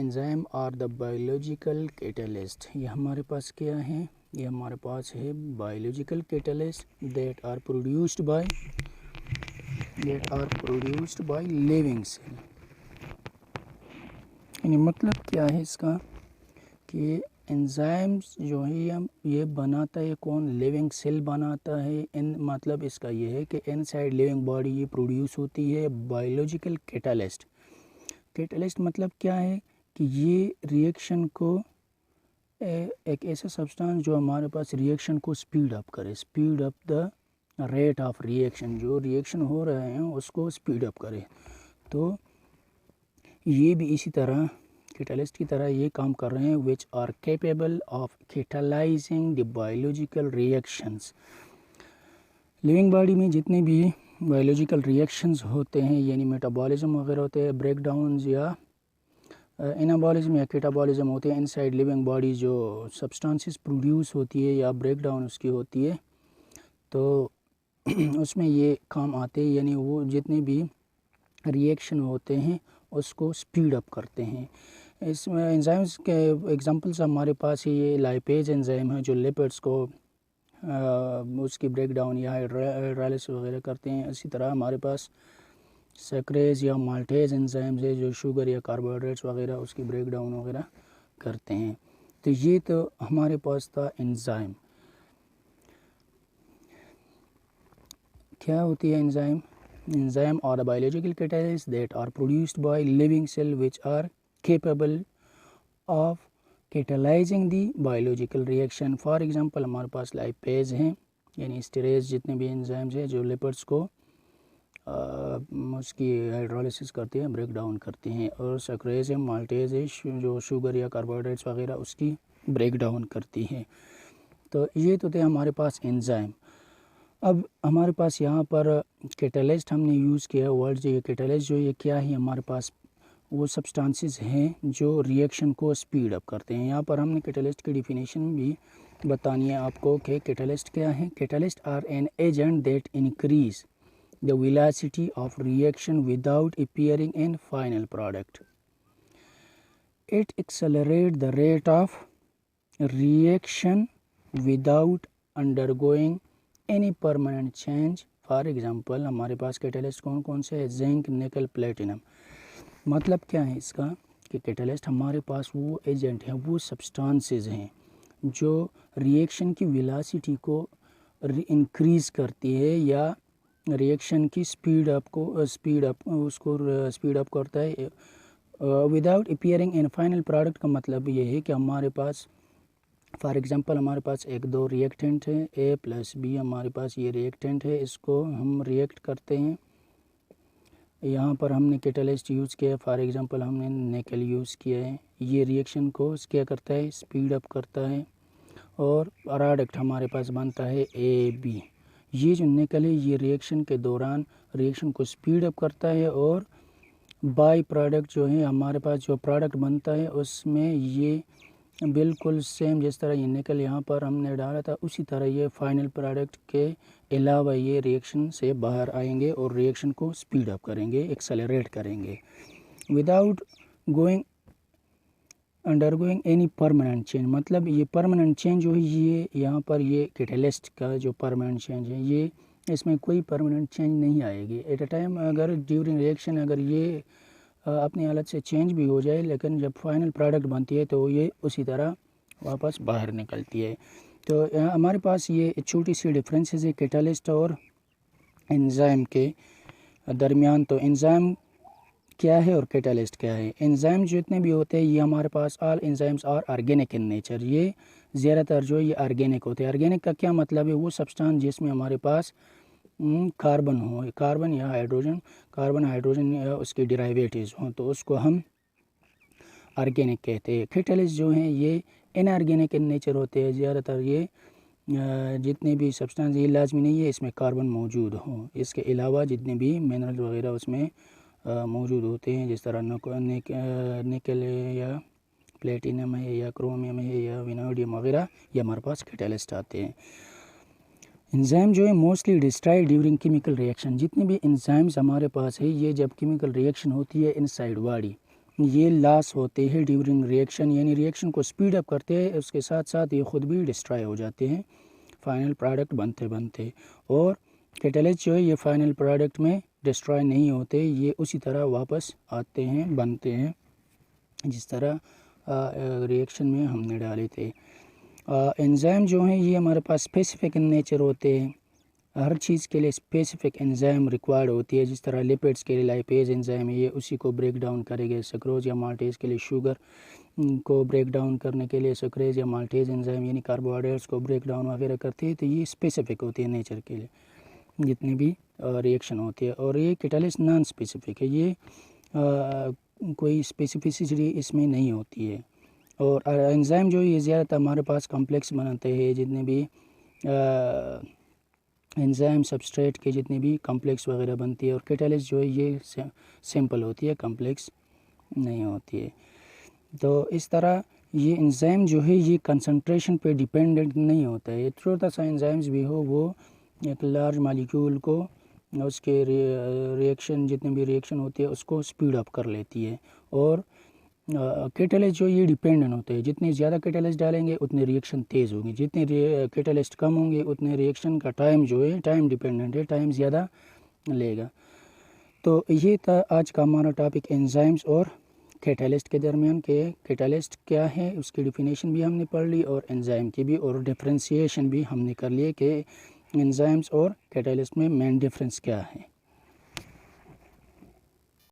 Enzyme are the biological catalyst. ये हमारे पास क्या है? ये हमारे पास है biological catalyst that are produced by living cell. यानी मतलब क्या है इसका कि एंजाइम्स जो है ये बनाता है कौन? लिविंग सेल बनाता है। इन मतलब इसका ये है कि इनसाइड लिविंग बॉडी ये प्रोड्यूस होती है बायोलॉजिकल कैटलिस्ट। कैटलिस्ट मतलब क्या है कि ये रिएक्शन को एक ऐसा सब्सटेंस जो हमारे पास रिएक्शन को स्पीड अप करे, speed up the rate of reaction, जो रिएक्शन हो रहे हैं उसको स्पीड अप करे। तो ये भी इसी तरह कैटलिस्ट की तरह ये काम कर रहे हैं, which are capable of catalysing the biological reactions. Living body में जितने भी बायोलॉजिकल रिएक्शंस होते हैं यानी मेटाबॉलिज्म वगैरह होते हैं, ब्रेकडाउन्स या एनाबॉलिज्म या कैटाबॉलिज्म होते हैं, इनसाइड लिविंग बॉडी जो सब्सटेंसेस प्रोड्यूस होती है या ब्रेकडाउन उसकी होती है, तो उसमें ये काम आते हैं। यानी वो जितने भी रिएक्शन होते हैं उसको स्पीड अप करते हैं। इसमें एंजाइम्स के एग्जांपल्स हमारे पास है, ये लाइपेज एंजाइम है जो लिपिड्स को उसकी ब्रेकडाउन या हाइड्रोलाइसिस वगैरह करते हैं। इसी तरह हमारे पास सैकरेज या माल्टेज एंजाइम्स है जो शुगर या कार्बोहाइड्रेट्स वगैरह उसकी ब्रेकडाउन वगैरह करते हैं। तो ये तो हमारे पास था एंजाइम। क्या होती है enzyme? Enzyme are the biological catalyst that are produced by living cell which are capable of catalysing the biological reaction. For example हमारे पास लाइपेज हैं यानी स्टेरेज जितने भी एंजाइम्स हैं जो लिपिड्स को उसकी हाइड्रोलाइसिस करते हैं, ब्रेक डाउन करते हैं। और सैकरेज है, माल्टेज है जो शुगर या कार्बोहाइड्रेट्स वगैरह उसकी ब्रेक डाउन करती है। तो ये तो थे हमारे पास एंजाइम। अब हमारे पास यहाँ पर कैटलिस्ट हमने यूज़ किया वर्ड जो ये कैटलिस्ट जो ये क्या है, हमारे पास वो सब्सटेंसेस हैं जो रिएक्शन को स्पीड अप करते हैं। यहाँ पर हमने कैटलिस्ट की डिफिनेशन भी बतानी है आपको कि कैटलिस्ट क्या है। Catalyst are an agent that increase the velocity of reaction without appearing in final product. It accelerates the rate of reaction without undergoing any permanent change. For example हमारे पास catalyst कौन कौन से है? जिंक, निकल, platinum. मतलब क्या है इसका कि कैटलिस्ट हमारे पास वो एजेंट हैं, वो सब्सटेंसेस हैं जो रिएक्शन की वेलोसिटी को इंक्रीज करती है या रिएक्शन की स्पीड अप करता है without appearing in final product. का मतलब ये है कि हमारे पास फॉर एग्जांपल हमारे पास एक दो रिएक्टेंट है, ए प्लस बी हमारे पास ये रिएक्टेंट है, इसको हम रिएक्ट करते हैं। यहाँ पर हमने कैटलिस्ट यूज़ किया है, फॉर एग्जांपल हमने निकल यूज़ किया है। ये रिएक्शन को क्या करता है? स्पीड अप करता है और प्रोडक्ट हमारे पास बनता है ए बी। ये जो निकल है ये रिएक्शन के दौरान रिएक्शन को स्पीड अप करता है और बाय प्रोडक्ट जो है हमारे पास जो प्रोडक्ट बनता है उसमें ये बिल्कुल सेम जिस तरह ये निकल यहाँ पर हमने डाला था उसी तरह ये फाइनल प्रोडक्ट के अलावा ये रिएक्शन से बाहर आएंगे और रिएक्शन को स्पीड अप करेंगे, एक्सेलरेट करेंगे without undergoing any permanent change. मतलब ये परमानेंट चेंज जो है ये यहाँ पर ये कैटलिस्ट का जो परमानेंट चेंज है ये इसमें कोई परमानेंट चेंज नहीं आएगी। एट अ टाइम अगर ड्यूरिंग रिएक्शन अगर ये अपनी हालत से चेंज भी हो जाए लेकिन जब फाइनल प्रोडक्ट बनती है तो ये उसी तरह वापस बाहर निकलती है। तो हमारे पास ये छोटी सी डिफरेंसेस है कैटलिस्ट और एंजाइम के दरमियान। तो एंजाइम क्या है और कैटलिस्ट क्या है? एंजाइम जितने भी होते हैं ये हमारे पास all enzymes are organic in nature. ये ज़्यादातर जो ये ऑर्गेनिक होते हैं। ऑर्गेनिक का क्या मतलब है? वो सब्सटेंस जिसमें हमारे पास कार्बन हो, कार्बन या हाइड्रोजन, कार्बन हाइड्रोजन या उसके डिराइवेटिव्स हों तो उसको हम ऑर्गेनिक कहते हैं। कैटलिस्ट जो हैं ये इनऑर्गेनिक इन नेचर होते हैं। ज़्यादातर ये जितने भी सब्सटेंस ये लाजमी नहीं है इसमें कार्बन मौजूद हो, इसके अलावा जितने भी मिनरल वगैरह उसमें मौजूद होते हैं जिस तरह निकल है या प्लेटिनम है या क्रोमियम है या विनाइडियम वगैरह, ये हमारे पास कैटलिस्ट आते हैं। एंजाइम जो है mostly destroy during chemical reaction. जितने भी एंजाइम्स हमारे पास है ये जब केमिकल रिएक्शन होती है इनसाइड बॉडी ये लॉस होते हैं ड्यूरिंग रिएक्शन, यानी रिएक्शन को स्पीड अप करते हैं, उसके साथ साथ ये ख़ुद भी डिस्ट्रॉय हो जाते हैं फाइनल प्रोडक्ट बनते बनते। और कैटलिस्ट जो है ये फाइनल प्रोडक्ट में डिस्ट्रॉय नहीं होते, ये उसी तरह वापस आते हैं, बनते हैं जिस तरह रिएक्शन में हमने डाले थे। एंजाइम जो हैं ये हमारे पास स्पेसिफिक इन नेचर होते हैं, हर चीज़ के लिए स्पेसिफिक एंजाइम रिक्वायर्ड होती है। जिस तरह लिपिड्स के लिए लाइपेज एंजाइम है, ये उसी को ब्रेक डाउन करेंगे। सक्रोज या माल्टेज के लिए शुगर को ब्रेक डाउन करने के लिए सक्रेज या माल्टेज एंजाइम यानी कार्बोहाइड्रेट्स को ब्रेक डाउन वगैरह करती है। तो ये स्पेसिफिक होती है नेचर के लिए जितनी भी रिएक्शन होती है। और ये कैटलिस्ट नॉन स्पेसिफिक है, ये कोई स्पेसिफिसिटी इसमें नहीं होती है। और एंजाइम जो है ये ज़्यादातर हमारे पास कॉम्प्लेक्स बनाते हैं, जितने भी एंजाइम सबस्ट्रेट के जितने भी कॉम्प्लेक्स वगैरह बनती है। और कैटलिस्ट जो है ये सिंपल होती है, कॉम्प्लेक्स नहीं होती है। तो इस तरह ये एंजाइम जो है ये कंसंट्रेशन पे डिपेंडेंट नहीं होता है। छोटा सा एंजाइम्स भी हो वो एक लार्ज मॉलिक्यूल को उसके रिएक्शन जितने भी रिएक्शन होती है उसको स्पीड अप कर लेती है। और कैटलिस्ट जो ये डिपेंडेंट होते हैं, जितने ज़्यादा कैटलिस्ट डालेंगे उतने रिएक्शन तेज़ होंगे, जितने कैटलिस्ट कम होंगे उतने रिएक्शन का टाइम जो है टाइम डिपेंडेंट है, टाइम ज़्यादा लेगा। तो ये था आज का हमारा टॉपिक एंजाइम्स और कैटलिस्ट के दरमियान के कैटलिस्ट क्या है उसकी डिफिनेशन भी हमने पढ़ ली और एंजाइम की भी, और डिफरेंशिएशन भी हमने कर लिए कि एंजाइम्स और कैटलिस्ट में मेन डिफरेंस क्या है।